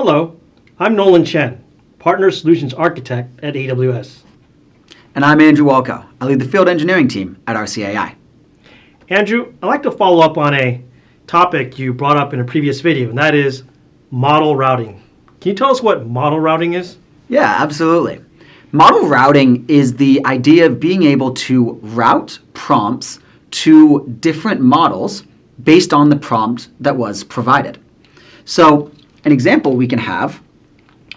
Hello, I'm Nolan Chen, Partner Solutions Architect at AWS. And I'm Andrew Walko. I lead the field engineering team at Arcee AI. Andrew, I'd like to follow up on a topic you brought up in a previous video, and that is model routing. Can you tell us what model routing is? Yeah, absolutely. Model routing is the idea of being able to route prompts to different models based on the prompt that was provided. So an example we can have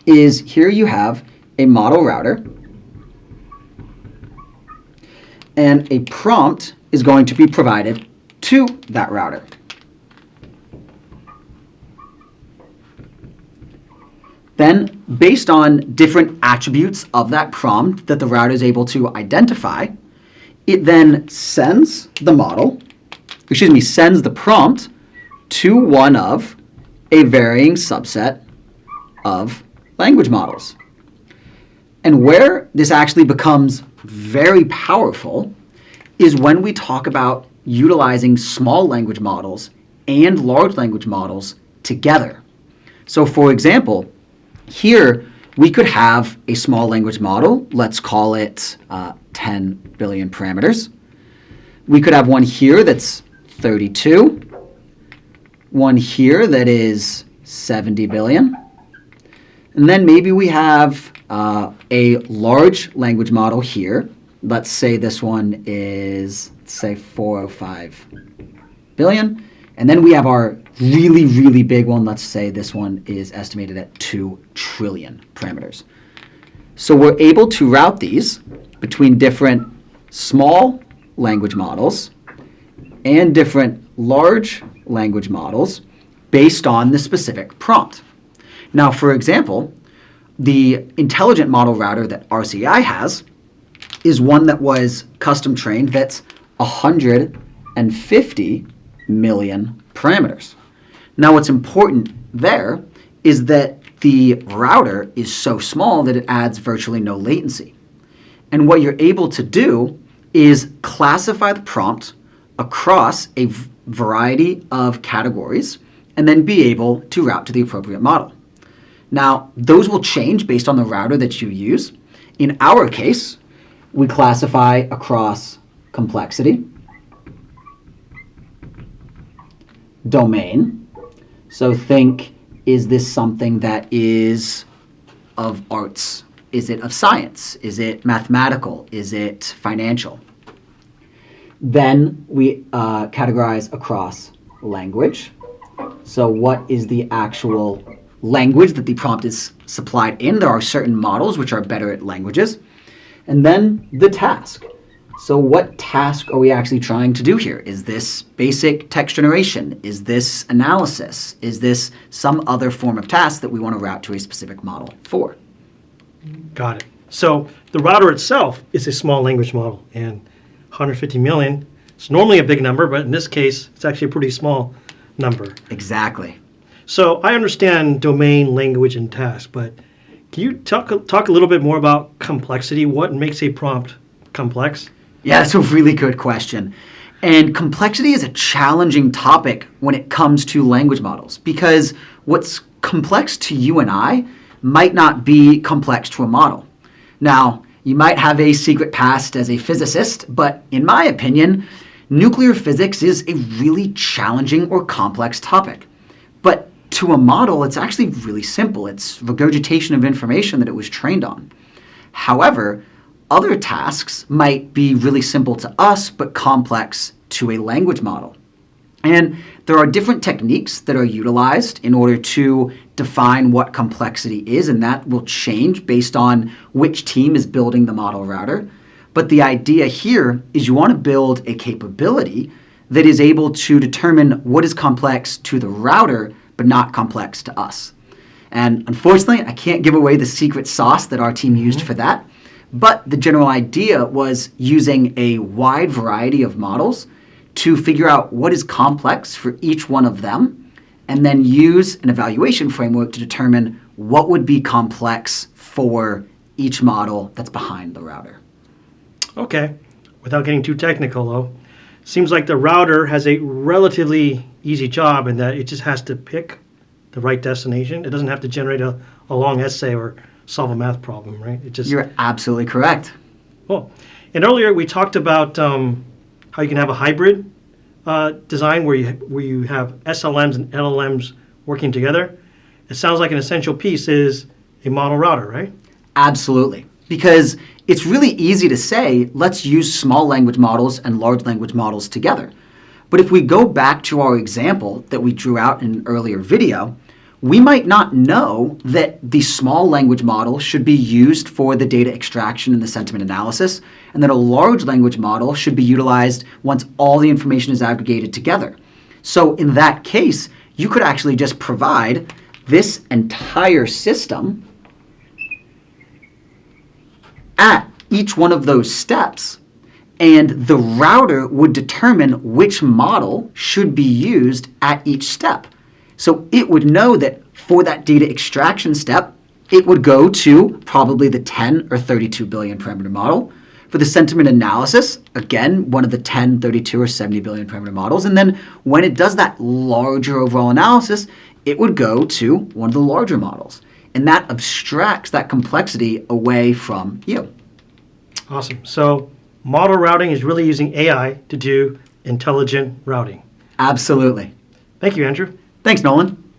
is here you have a model router, and a prompt is going to be provided to that router. Then, based on different attributes of that prompt that the router is able to identify, it then sends the prompt to one of a varying subset of language models. And where this actually becomes very powerful is when we talk about utilizing small language models and large language models together. So for example, here we could have a small language model, let's call it 10 billion parameters. We could have one here that's 32, one here that is 70 billion, and then maybe we have a large language model here. Let's say this one is, let's say 405 billion. And then we have our really, really big one. Let's say this one is estimated at 2 trillion parameters. So we're able to route these between different small language models and different large language models based on the specific prompt. Now, for example, the intelligent model router that Arcee AI has is one that was custom trained that's 150 million parameters. Now, what's important there is that the router is so small that it adds virtually no latency. And what you're able to do is classify the prompt across a variety of categories and then be able to route to the appropriate model. Now, those will change based on the router that you use. In our case, we classify across complexity, domain. So think, is this something that is of arts? Is it of science? Is it mathematical? Is it financial? Then we categorize across language. So what is the actual language that the prompt is supplied in? There are certain models which are better at languages. And then the task. So what task are we actually trying to do here? Is this basic text generation? Is this analysis? Is this some other form of task that we want to route to a specific model for? Got it. So the router itself is a small language model, and 150 million is normally a big number, but in this case, it's actually a pretty small number. Exactly. So I understand domain, language, and task, but can you talk a little bit more about complexity? What makes a prompt complex? Yeah, that's a really good question. And complexity is a challenging topic when it comes to language models, because what's complex to you and I might not be complex to a model. Now, you might have a secret past as a physicist, but in my opinion, nuclear physics is a really challenging or complex topic. But to a model, it's actually really simple. It's regurgitation of information that it was trained on. However, other tasks might be really simple to us, but complex to a language model. And there are different techniques that are utilized in order to define what complexity is, and that will change based on which team is building the model router. But the idea here is you want to build a capability that is able to determine what is complex to the router, but not complex to us. And unfortunately, I can't give away the secret sauce that our team used for that. But the general idea was using a wide variety of models to figure out what is complex for each one of them, and then use an evaluation framework to determine what would be complex for each model that's behind the router. Okay. Without getting too technical, though, seems like the router has a relatively easy job in that it just has to pick the right destination. It doesn't have to generate a long essay or solve a math problem, right? It just You're absolutely correct. Cool. And earlier we talked about how you can have a hybrid design where you have SLMs and LLMs working together. It sounds like an essential piece is a model router, right? Absolutely. Because it's really easy to say, let's use small language models and large language models together. But if we go back to our example that we drew out in an earlier video, we might not know that the small language model should be used for the data extraction and the sentiment analysis, and that a large language model should be utilized once all the information is aggregated together. So in that case, you could actually just provide this entire system at each one of those steps, and the router would determine which model should be used at each step. So it would know that for that data extraction step, it would go to probably the 10 or 32 billion parameter model. For the sentiment analysis, again, one of the 10, 32, or 70 billion parameter models. And then when it does that larger overall analysis, it would go to one of the larger models. And that abstracts that complexity away from you. Awesome. So model routing is really using AI to do intelligent routing. Absolutely. Thank you, Andrew. Thanks, Nolan.